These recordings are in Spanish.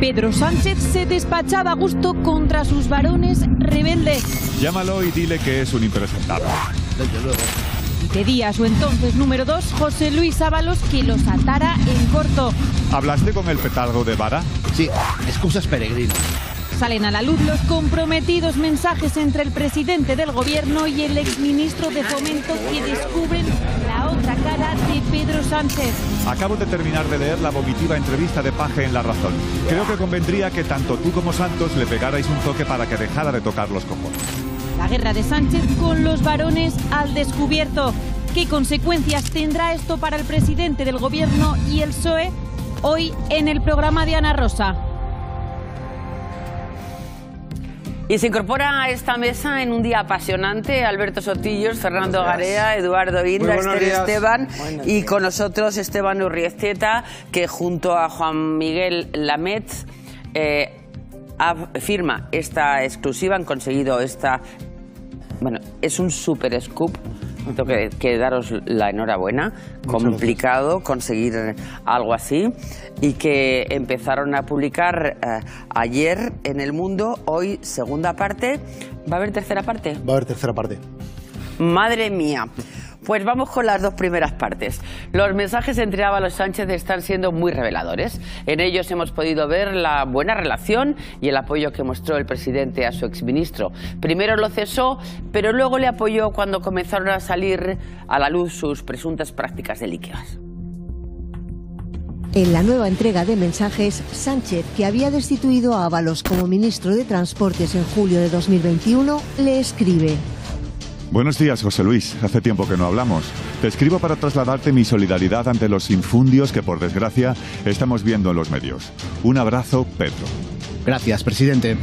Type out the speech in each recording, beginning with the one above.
Pedro Sánchez se despachaba a gusto contra sus varones rebeldes. Llámalo y dile que es un impresentable. Y pedía a su entonces número 2, José Luis Ábalos, que los atara en corto. ¿Hablaste con el petardo de Vara? Sí, excusas peregrinas. Salen a la luz los comprometidos mensajes entre el presidente del gobierno y el exministro de Fomento, que descubren la otra cara de Pedro Sánchez. Acabo de terminar de leer la vomitiva entrevista de Paje en La Razón. Creo que convendría que tanto tú como Santos le pegarais un toque para que dejara de tocar los cojones. La guerra de Sánchez con los varones al descubierto. ¿Qué consecuencias tendrá esto para el presidente del gobierno y el PSOE? Hoy en el programa de Ana Rosa. Y se incorpora a esta mesa en un día apasionante Alberto Sotillos, Fernando Garea, Eduardo Inda, Esther Esteban y con nosotros Esteban Urriestieta, que junto a Juan Miguel Lamet firma esta exclusiva, han conseguido esta... Bueno, es un super scoop. Tengo que daros la enhorabuena. Complicado conseguir algo así, y que empezaron a publicar ayer en El Mundo. Hoy segunda parte. ¿Va a haber tercera parte? Va a haber tercera parte. Madre mía. Pues vamos con las dos primeras partes. Los mensajes entre Ábalos y Sánchez están siendo muy reveladores. En ellos hemos podido ver la buena relación y el apoyo que mostró el presidente a su exministro. Primero lo cesó, pero luego le apoyó cuando comenzaron a salir a la luz sus presuntas prácticas delictivas. En la nueva entrega de mensajes, Sánchez, que había destituido a Ábalos como ministro de Transportes en julio de 2021, le escribe: Buenos días, José Luis. Hace tiempo que no hablamos. Te escribo para trasladarte mi solidaridad ante los infundios que, por desgracia, estamos viendo en los medios. Un abrazo, Pedro. Gracias, presidente.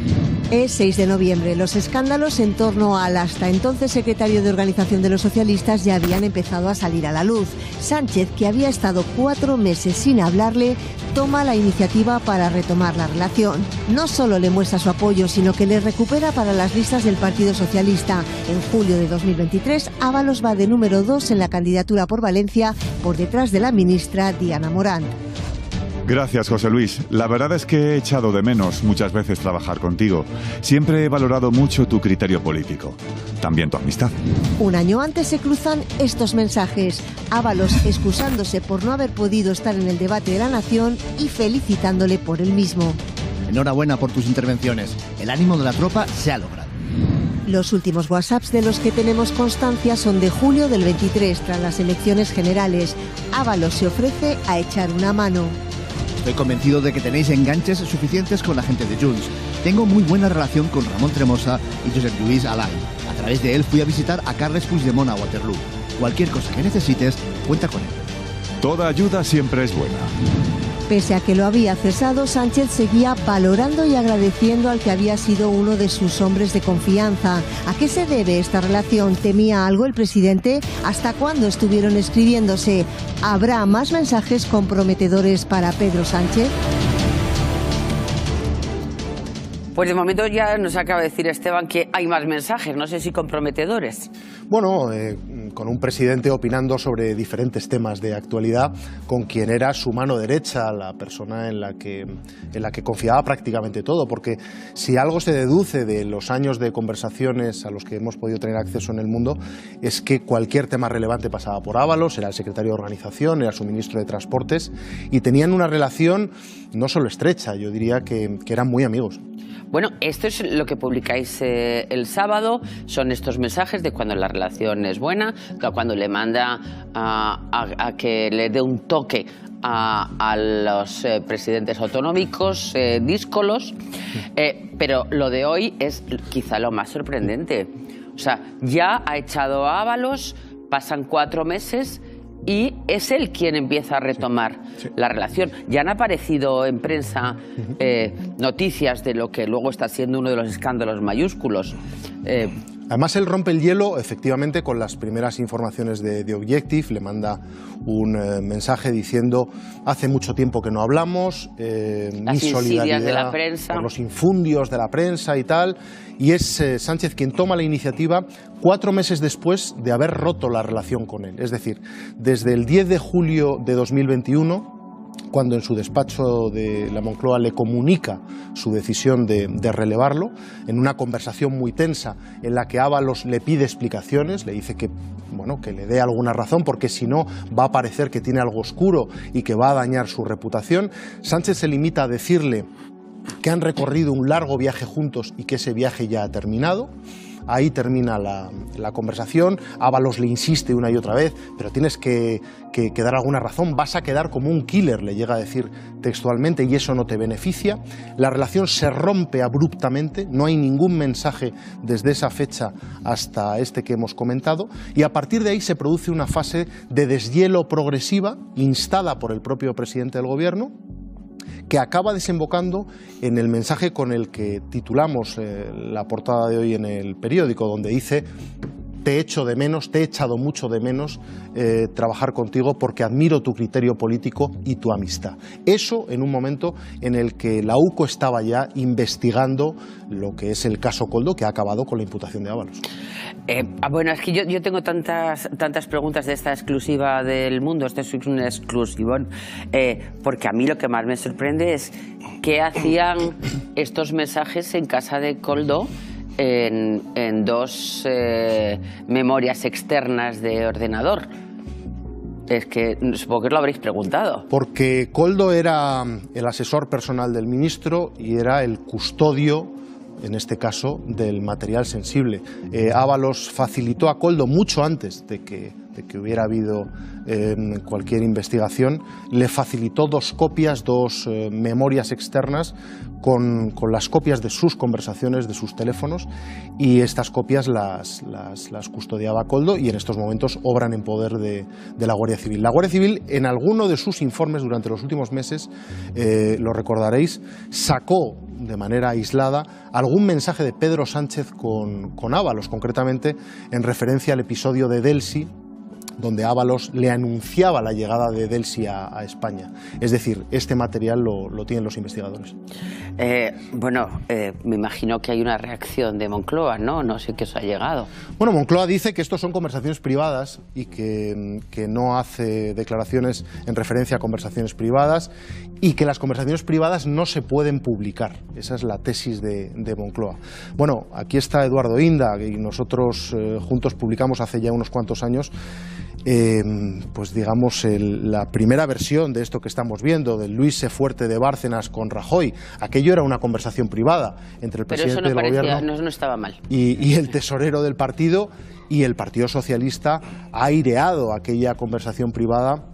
Es 6 de noviembre. Los escándalos en torno al hasta entonces secretario de Organización de los Socialistas ya habían empezado a salir a la luz. Sánchez, que había estado 4 meses sin hablarle, toma la iniciativa para retomar la relación. No solo le muestra su apoyo, sino que le recupera para las listas del Partido Socialista. En julio de 2023, Ábalos va de número 2 en la candidatura por Valencia, por detrás de la ministra Diana Morant. Gracias, José Luis. La verdad es que he echado de menos muchas veces trabajar contigo. Siempre he valorado mucho tu criterio político. También tu amistad. Un año antes se cruzan estos mensajes. Ábalos excusándose por no haber podido estar en el debate de la Nación y felicitándole por el mismo. Enhorabuena por tus intervenciones. El ánimo de la tropa se ha logrado. Los últimos WhatsApps de los que tenemos constancia son de julio del 23, tras las elecciones generales. Ábalos se ofrece a echar una mano. Estoy convencido de que tenéis enganches suficientes con la gente de Junts. Tengo muy buena relación con Ramón Tremosa y Josep Lluís Alay. A través de él fui a visitar a Carles Puigdemont a Waterloo. Cualquier cosa que necesites, cuenta con él. Toda ayuda siempre es buena. Pese a que lo había cesado, Sánchez seguía valorando y agradeciendo al que había sido uno de sus hombres de confianza. ¿A qué se debe esta relación? ¿Temía algo el presidente? ¿Hasta cuándo estuvieron escribiéndose? ¿Habrá más mensajes comprometedores para Pedro Sánchez? Pues de momento ya nos acaba de decir Esteban que hay más mensajes, no sé si comprometedores. Bueno, con un presidente opinando sobre diferentes temas de actualidad, con quien era su mano derecha, la persona en la que confiaba prácticamente todo, porque si algo se deduce de los años de conversaciones a los que hemos podido tener acceso en El Mundo, es que cualquier tema relevante pasaba por Ábalos, era el secretario de Organización, era su ministro de Transportes, y tenían una relación no solo estrecha, yo diría que eran muy amigos. Bueno, esto es lo que publicáis el sábado, son estos mensajes de cuando la relación es buena, cuando le manda a que le dé un toque a los presidentes autonómicos díscolos, pero lo de hoy es quizá lo más sorprendente. O sea, ya ha echado a Ábalos, pasan 4 meses... y es él quien empieza a retomar la relación. Ya han aparecido en prensa noticias de lo que luego está siendo uno de los escándalos mayúsculos. Además, él rompe el hielo, efectivamente, con las primeras informaciones de Objective. Le manda un mensaje diciendo: hace mucho tiempo que no hablamos, mi solidaridad de la prensa, por los infundios de la prensa y tal. Y es Sánchez quien toma la iniciativa 4 meses después de haber roto la relación con él. Es decir, desde el 10 de julio de 2021, cuando en su despacho de la Moncloa le comunica su decisión de relevarlo, en una conversación muy tensa en la que Ábalos le pide explicaciones, le dice que le dé alguna razón, porque si no va a parecer que tiene algo oscuro y que va a dañar su reputación. Sánchez se limita a decirle que han recorrido un largo viaje juntos y que ese viaje ya ha terminado. Ahí termina la conversación. Ábalos le insiste una y otra vez, pero tienes que dar alguna razón, vas a quedar como un killer, le llega a decir textualmente, y eso no te beneficia. La relación se rompe abruptamente, no hay ningún mensaje desde esa fecha hasta este que hemos comentado, y a partir de ahí se produce una fase de deshielo progresiva instada por el propio presidente del Gobierno, que acaba desembocando en el mensaje con el que titulamos la portada de hoy en el periódico, donde dice: te echo de menos, te he echado mucho de menos trabajar contigo porque admiro tu criterio político y tu amistad. Eso en un momento en el que la UCO estaba ya investigando lo que es el caso Koldo, que ha acabado con la imputación de Ábalos. Bueno, es que yo tengo tantas preguntas de esta exclusiva del Mundo. Este es un exclusivón, porque a mí lo que más me sorprende es qué hacían estos mensajes en casa de Koldo en dos memorias externas de ordenador. Es que supongo que lo habréis preguntado. Porque Koldo era el asesor personal del ministro y era el custodio, en este caso, del material sensible. Ábalos facilitó a Koldo mucho antes de que hubiera habido cualquier investigación, le facilitó dos copias, dos memorias externas con las copias de sus conversaciones, de sus teléfonos, y estas copias las custodiaba Koldo y en estos momentos obran en poder de la Guardia Civil. La Guardia Civil, en alguno de sus informes durante los últimos meses, lo recordaréis, sacó de manera aislada algún mensaje de Pedro Sánchez con Ábalos, concretamente en referencia al episodio de Delsi, donde Ábalos le anunciaba la llegada de Delsi a España. Es decir, este material lo tienen los investigadores. Me imagino que hay una reacción de Moncloa, ¿no? No sé qué os ha llegado. Bueno, Moncloa dice que estos son conversaciones privadas y que no hace declaraciones en referencia a conversaciones privadas y que las conversaciones privadas no se pueden publicar. Esa es la tesis de Moncloa. Bueno, aquí está Eduardo Inda, y nosotros juntos publicamos hace ya unos cuantos años la primera versión de esto que estamos viendo, del Luis Fuerte de Bárcenas con Rajoy. Aquello era una conversación privada entre el presidente del gobierno no estaba mal. Y el tesorero del partido, y el Partido Socialista ha aireado aquella conversación privada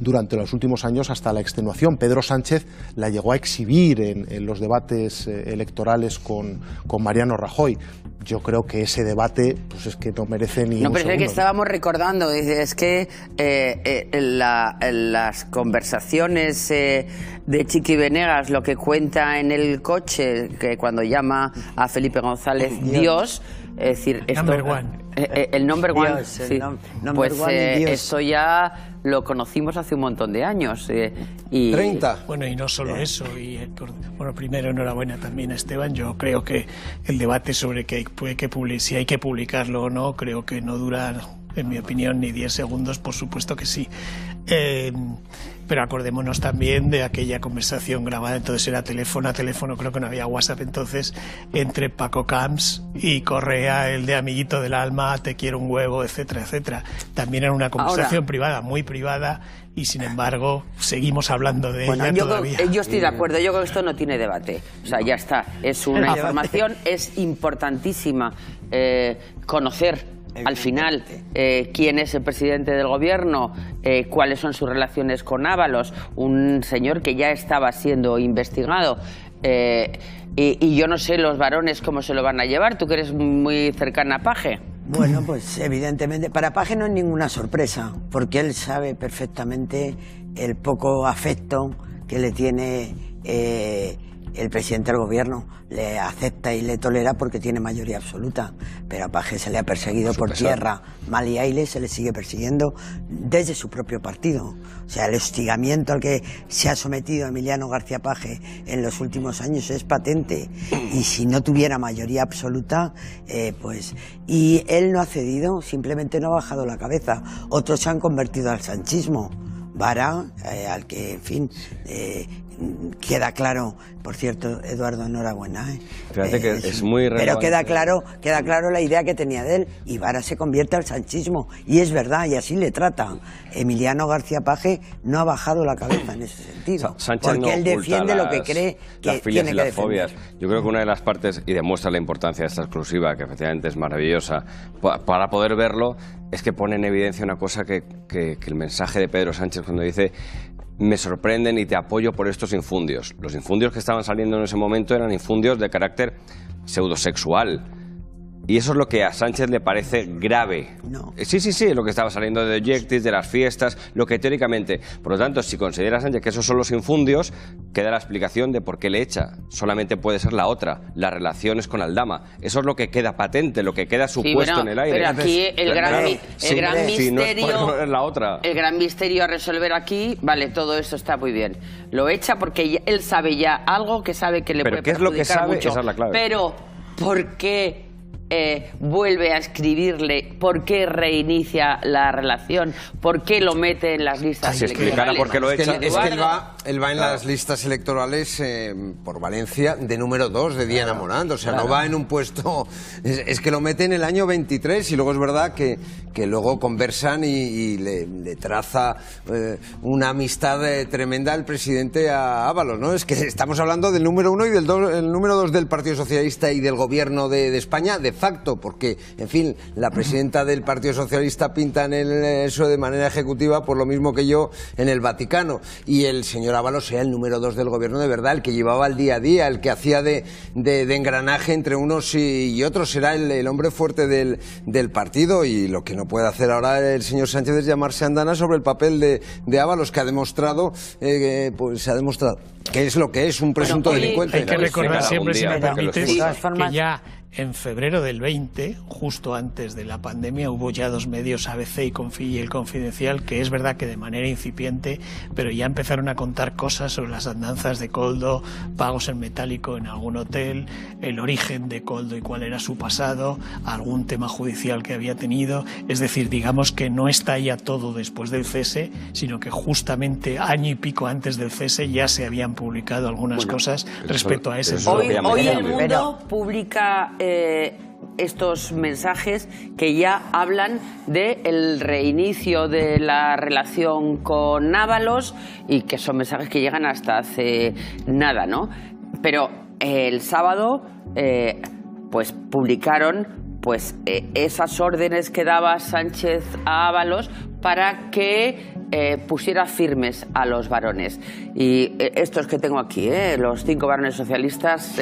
durante los últimos años hasta la extenuación. Pedro Sánchez la llegó a exhibir en los debates electorales con Mariano Rajoy. Yo creo que ese debate es que no merece ni un segundo. Es que estábamos recordando, es que las conversaciones de Chiqui Venegas, lo que cuenta en el coche, que cuando llama a Felipe González Dios, es decir, esto, el number one, Dios, sí. Number one y Dios. Eso ya lo conocimos hace un montón de años. 30. Bueno, y no solo eso. Primero, enhorabuena también a Esteban. Yo creo que el debate sobre si hay que publicarlo o no, creo que no dura, en mi opinión, ni 10 segundos, por supuesto que sí. Pero acordémonos también de aquella conversación grabada, entonces era teléfono a teléfono, creo que no había WhatsApp entonces, entre Paco Camps y Correa, el de amiguito del alma, te quiero un huevo, etcétera, etcétera. También era una conversación privada, muy privada, y sin embargo seguimos hablando de ella todavía. Yo estoy de acuerdo, yo creo que esto no tiene debate. O sea, ya está, es una información, es importantísima conocer al final quién es el presidente del gobierno, cuáles son sus relaciones con Ábalos, un señor que ya estaba siendo investigado, y yo no sé los varones cómo se lo van a llevar. Tú que eres muy cercana a Paje. Bueno, pues evidentemente para Paje no es ninguna sorpresa, porque él sabe perfectamente el poco afecto que le tiene el presidente del gobierno. Le acepta y le tolera porque tiene mayoría absoluta, pero a Paje se le ha perseguido por tierra, mal y aire, se le sigue persiguiendo desde su propio partido. O sea, el hostigamiento al que se ha sometido Emiliano García Paje en los últimos años es patente, y si no tuviera mayoría absoluta, y él no ha cedido, simplemente no ha bajado la cabeza. Otros se han convertido al sanchismo. Vara, al que, en fin, queda claro, por cierto, Eduardo, enhorabuena. Fíjate que es muy relevante. Pero queda claro la idea que tenía de él, y Vara se convierte al sanchismo, y es verdad, y así le trata. Emiliano García Paje no ha bajado la cabeza en ese sentido, Sánchez porque él defiende lo que cree que tiene que defender. Fobias. Yo creo que una de las partes, y demuestra la importancia de esta exclusiva, que efectivamente es maravillosa, para poder verlo, es que pone en evidencia una cosa que el mensaje de Pedro Sánchez cuando dice: me sorprenden y te apoyo por estos infundios. Los infundios que estaban saliendo en ese momento eran infundios de carácter pseudosexual. Y eso es lo que a Sánchez le parece grave. No. Sí, lo que estaba saliendo de Objectis, de las fiestas, lo que teóricamente... Por lo tanto, si considera Sánchez que esos son los infundios, queda la explicación de por qué le echa. Solamente puede ser la otra, las relaciones con Aldama. Eso es lo que queda patente, lo que queda supuesto en el aire. Pero aquí el gran misterio... es la otra. El gran misterio a resolver aquí, vale, todo eso está muy bien. Lo echa porque él sabe ya algo que sabe que le puede perjudicar mucho. ¿Pero qué es lo que sabe? Esa es la clave. Pero, ¿por qué vuelve a escribirle? ¿Por qué reinicia la relación? ¿Por qué lo mete en las listas electorales? Explicara por qué lo echa. Es que él va en las listas electorales por Valencia de número 2 de Diana Morant. O sea, no va en un puesto... Es que lo mete en el año 23 y luego es verdad que luego conversan y le traza una amistad tremenda el presidente a Ábalos, ¿no? Es que estamos hablando del número 1 y del el número 2 del Partido Socialista y del Gobierno de España, de facto, porque, en fin, la presidenta del Partido Socialista pinta en eso de manera ejecutiva por lo mismo que yo en el Vaticano, y el señor Ábalos sea el número 2 del gobierno de verdad, el que llevaba el día a día, el que hacía de engranaje entre unos y otros, será el hombre fuerte del partido, y lo que no puede hacer ahora el señor Sánchez es llamarse andana sobre el papel de Ábalos, que ha demostrado que es lo que es, un presunto delincuente. Hay que recordar siempre, si me permites, que ya en febrero del 20, justo antes de la pandemia, hubo ya dos medios, ABC y El Confidencial, que es verdad que de manera incipiente, pero ya empezaron a contar cosas sobre las andanzas de Koldo, pagos en metálico en algún hotel, el origen de Koldo y cuál era su pasado, algún tema judicial que había tenido. Es decir, digamos que no está ya todo después del cese, sino que justamente año y pico antes del cese ya se habían publicado algunas cosas respecto a ese. Hoy El Mundo publica estos mensajes que ya hablan del reinicio de la relación con Ábalos, y que son mensajes que llegan hasta hace nada, ¿no? Pero el sábado pues publicaron esas órdenes que daba Sánchez a Ábalos para que pusiera firmes a los varones. Y estos que tengo aquí, los 5 varones socialistas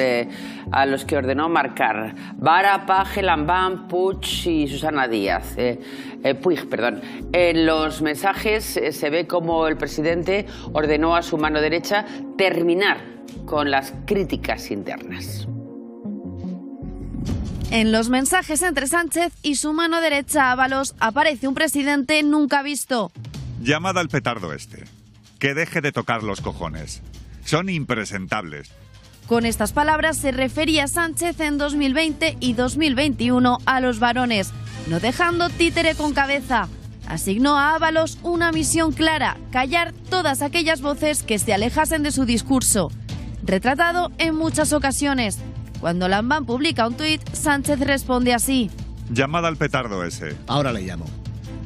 a los que ordenó marcar: Vara, Paje, Lambán, Puig y Susana Díaz. Puig, perdón. En los mensajes se ve como el presidente ordenó a su mano derecha terminar con las críticas internas. En los mensajes entre Sánchez y su mano derecha, Ábalos, aparece un presidente nunca visto. Llamada al petardo este. Que deje de tocar los cojones. Son impresentables. Con estas palabras se refería Sánchez en 2020 y 2021 a los varones, no dejando títere con cabeza. Asignó a Ábalos una misión clara: callar todas aquellas voces que se alejasen de su discurso. Retratado en muchas ocasiones. Cuando Lambán publica un tuit, Sánchez responde así: llamada al petardo ese. Ahora le llamo.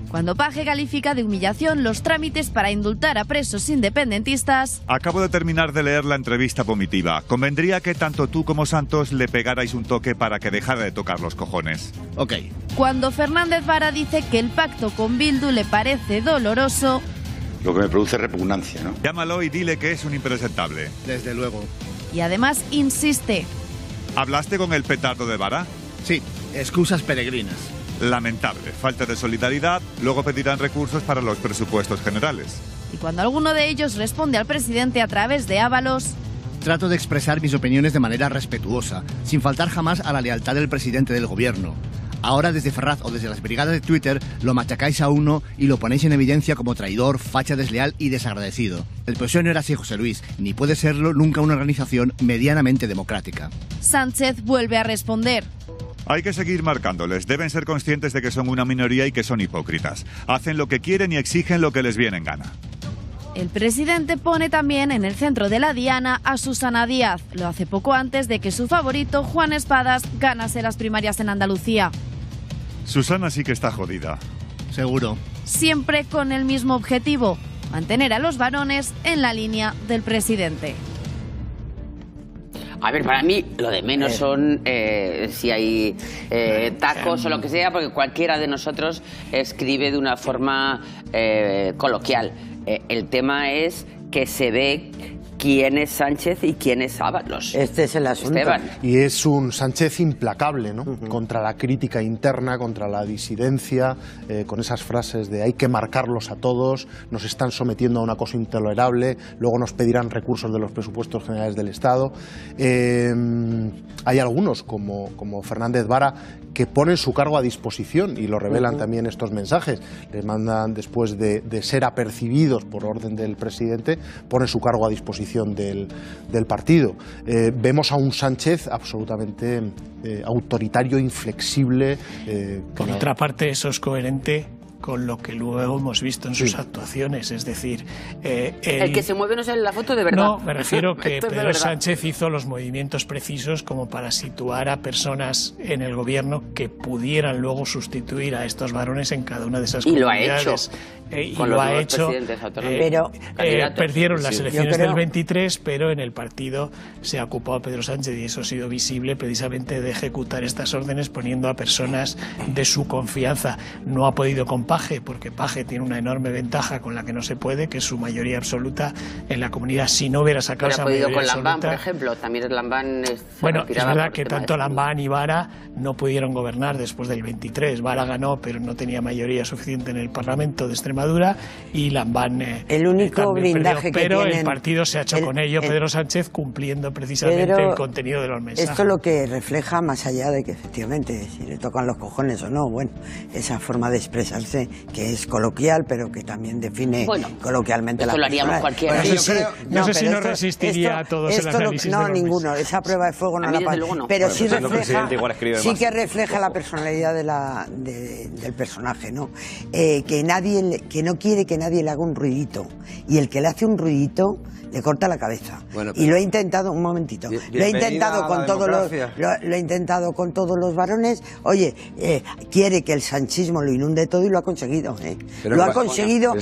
Cuando Paje califica de humillación los trámites para indultar a presos independentistas... Acabo de terminar de leer la entrevista vomitiva. Convendría que tanto tú como Santos le pegarais un toque para que dejara de tocar los cojones. Ok. Cuando Fernández Vara dice que el pacto con Bildu le parece doloroso... Lo que me produce repugnancia, ¿no? Llámalo y dile que es un impresentable. Desde luego. Y además insiste. ¿Hablaste con el petardo de Vara? Sí, excusas peregrinas. Lamentable, falta de solidaridad, luego pedirán recursos para los presupuestos generales. Y cuando alguno de ellos responde al presidente a través de Ábalos... Trato de expresar mis opiniones de manera respetuosa, sin faltar jamás a la lealtad del presidente del gobierno. Ahora desde Ferraz o desde las brigadas de Twitter lo machacáis a uno y lo ponéis en evidencia como traidor, facha, desleal y desagradecido. El PSOE no era así, José Luis, ni puede serlo nunca una organización medianamente democrática. Sánchez vuelve a responder. Hay que seguir marcándoles. Deben ser conscientes de que son una minoría y que son hipócritas. Hacen lo que quieren y exigen lo que les viene en gana. El presidente pone también en el centro de la diana a Susana Díaz. Lo hace poco antes de que su favorito, Juan Espadas, ganase las primarias en Andalucía. Susana sí que está jodida. Seguro. Siempre con el mismo objetivo, mantener a los varones en la línea del presidente. A ver, para mí lo de menos son si hay tacos o lo que sea, porque cualquiera de nosotros escribe de una forma coloquial. El tema es que se ve quién es Sánchez y quién es Ábalos. Este es el asunto. Esteban. Y es un Sánchez implacable, ¿no? Contra la crítica interna, contra la disidencia, con esas frases de hay que marcarlos a todos, nos están sometiendo a una cosa intolerable, luego nos pedirán recursos de los presupuestos generales del Estado. Hay algunos, como Fernández Vara, que ponen su cargo a disposición y lo revelan también estos mensajes. Les mandan, después de ser apercibidos por orden del presidente, ponen su cargo a disposición del partido. Vemos a un Sánchez absolutamente autoritario, inflexible. Por otra parte, eso es coherente con lo que luego hemos visto en sus actuaciones, es decir... El que se mueve no sale en la foto de verdad. No, me refiero que Pedro Sánchez hizo los movimientos precisos como para situar a personas en el gobierno que pudieran luego sustituir a estos varones en cada una de esas comunidades. Y lo ha hecho. Pero perdieron las elecciones del 23, pero en el partido se ha ocupado Pedro Sánchez y eso ha sido visible precisamente de ejecutar estas órdenes poniendo a personas de su confianza. No ha podido con Paje, porque Paje tiene una enorme ventaja con la que no se puede, que es su mayoría absoluta en la comunidad. Si no hubiera sacado esa mayoría absoluta... Pero ha podido con Lambán, por ejemplo. También Lambán... Bueno, es verdad que tanto Lambán y Vara no pudieron gobernar después del 23. Vara ganó, pero no tenía mayoría suficiente en el Parlamento de Extremadura, y Lambán el único blindaje que pero tienen, el partido se ha hecho con ello, Pedro Sánchez, cumpliendo precisamente el contenido de los mensajes. Esto lo que refleja, más allá de que efectivamente si le tocan los cojones o no, bueno, esa forma de expresarse que es coloquial, pero que también define coloquialmente la persona. Esto lo haríamos cualquiera. No sé si no resistiría a todos el análisis. No, ninguno. Esa prueba de fuego no la pasa. Pero sí refleja, sí que refleja la personalidad del personaje, ¿no? Que no quiere que nadie le haga un ruidito. Y el que le hace un ruidito le corta la cabeza. Bueno, y lo he intentado, un momentito, lo he intentado con todos los varones. Oye, quiere que el sanchismo lo inunde todo y lo ha conseguido. Lo ha conseguido,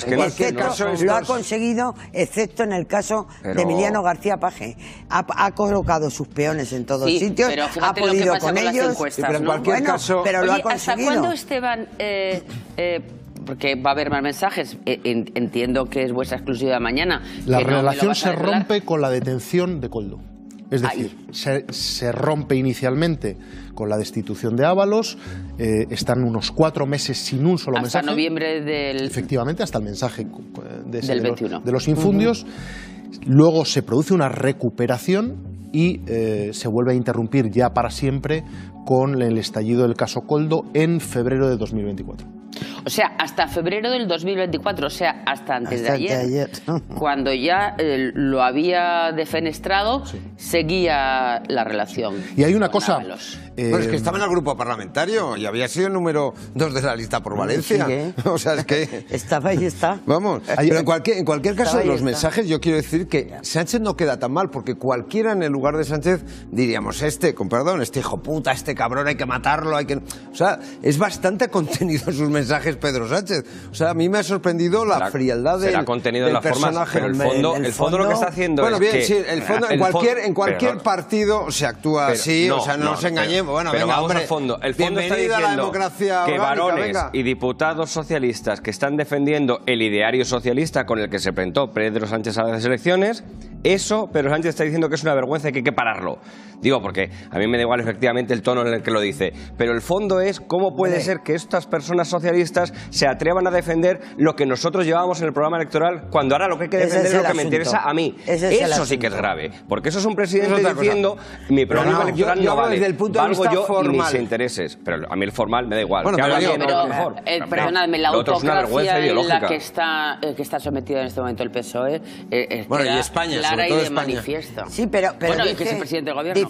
excepto en el caso de Emiliano García Paje. Ha colocado sus peones en todos sitios, ha podido con ellos, pero en cualquier caso... pero lo ha conseguido. ¿Hasta cuándo, Esteban... porque va a haber más mensajes, entiendo que es vuestra exclusiva mañana. La relación se rompe con la detención de Koldo. Es decir, se rompe inicialmente con la destitución de Ábalos, están unos 4 meses sin un solo mensaje. Hasta noviembre del... Efectivamente, hasta el mensaje del 21. De los infundios. Luego se produce una recuperación y se vuelve a interrumpir ya para siempre con el estallido del caso Koldo en febrero de 2024. O sea, hasta febrero del 2024, o sea, hasta antes de ayer. Cuando ya lo había defenestrado, seguía la relación. Y hay una cosa... Bueno, es que estaba en el grupo parlamentario y había sido el número 2 de la lista por Valencia. O sea, es que... Estaba y está. Vamos, pero en cualquier caso de los mensajes, yo quiero decir que Sánchez no queda tan mal, porque cualquiera en el lugar de Sánchez diríamos, con perdón, este hijo puta, este cabrón, hay que matarlo, hay que... O sea, es bastante contenido sus mensajes Pedro Sánchez. O sea, a mí me ha sorprendido la frialdad del contenido en las formas, pero el fondo lo que está haciendo bueno, es bien, que... sí, el fondo, en cualquier partido se actúa así, o sea, no nos engañemos. Bueno, pero venga, vamos hombre, al fondo. El fondo está bienvenida a la diciendo democracia que orgánica, varones venga. y diputados socialistas que están defendiendo el ideario socialista con el que se presentó Pedro Sánchez a las elecciones, eso Pedro Sánchez está diciendo que es una vergüenza y que hay que pararlo. Digo, porque a mí me da igual efectivamente el tono en el que lo dice, pero el fondo es cómo puede ser que estas personas socialistas se atrevan a defender lo que nosotros llevábamos en el programa electoral, cuando ahora lo que hay que defender es lo que me interesa a mí. Eso sí que es grave, porque eso es un presidente diciendo mi programa electoral no vale, desde el punto de vista yo formal. Y mis intereses, pero a mí el formal me da igual. Bueno, perdónadme, la autocracia en la que está sometida en este momento el PSOE bueno, y España, clara sobre todo y de España. manifiesto. Sí, pero bueno, dice, que es el presidente del gobierno.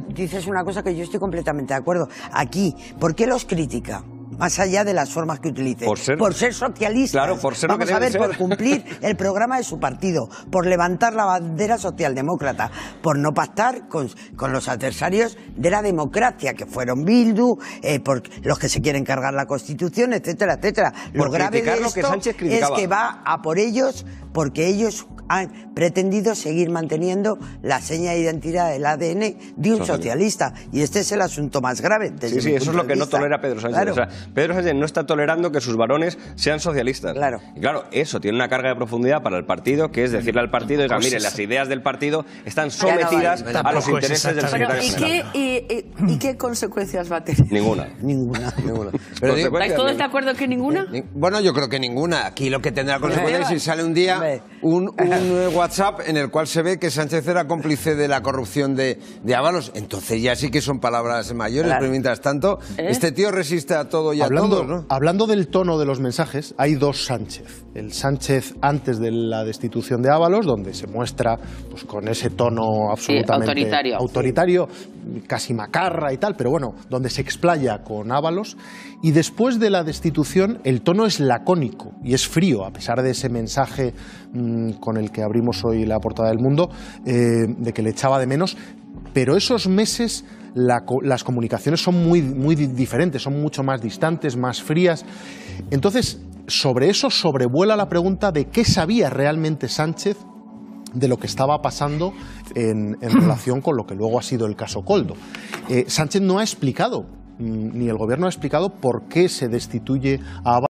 Dices una cosa que yo estoy completamente de acuerdo. Aquí, ¿por qué los critica? más allá de las formas que utilice. Por ser socialista. Claro, por ser lo que Vamos a debe ver, ser. por cumplir el programa de su partido, por levantar la bandera socialdemócrata, por no pactar con los adversarios de la democracia, que fueron Bildu, por los que se quieren cargar la Constitución, etcétera, etcétera. Por grave de lo que esto Sánchez es criticaba. que va a por ellos, porque ellos han pretendido seguir manteniendo la seña de identidad del ADN de un socialista. Y este es el asunto más grave. Sí, eso es lo que no tolera Pedro Sánchez. Claro. O sea, Pedro Sánchez no está tolerando que sus varones sean socialistas. Claro. Y claro, eso tiene una carga de profundidad para el partido, que es decirle al partido, oiga, mire, las ideas del partido están sometidas a los intereses del secretario general. ¿Y qué consecuencias va a tener? Ninguna. Pero digo, ¿Estáis todos de acuerdo que ninguna? Bueno, yo creo que ninguna. Aquí lo que tendrá consecuencias es si sale un día un WhatsApp en el cual se ve que Sánchez era cómplice de la corrupción de Ábalos. Entonces ya sí que son palabras mayores, pero mientras tanto, este tío resiste a todo y a todos, ¿no? Hablando del tono de los mensajes, hay dos Sánchez. El Sánchez antes de la destitución de Ábalos, donde se muestra pues, con ese tono absolutamente autoritario, casi macarra y tal, pero bueno, donde se explaya con Ábalos. Y después de la destitución, el tono es lacónico y es frío, a pesar de ese mensaje con el que abrimos hoy la portada del Mundo, de que le echaba de menos. Pero esos meses las comunicaciones son muy diferentes, son mucho más distantes, más frías. Entonces, sobre eso sobrevuela la pregunta de qué sabía realmente Sánchez de lo que estaba pasando en relación con lo que luego ha sido el caso Koldo. Sánchez no ha explicado, ni el gobierno ha explicado por qué se destituye a Ábalos.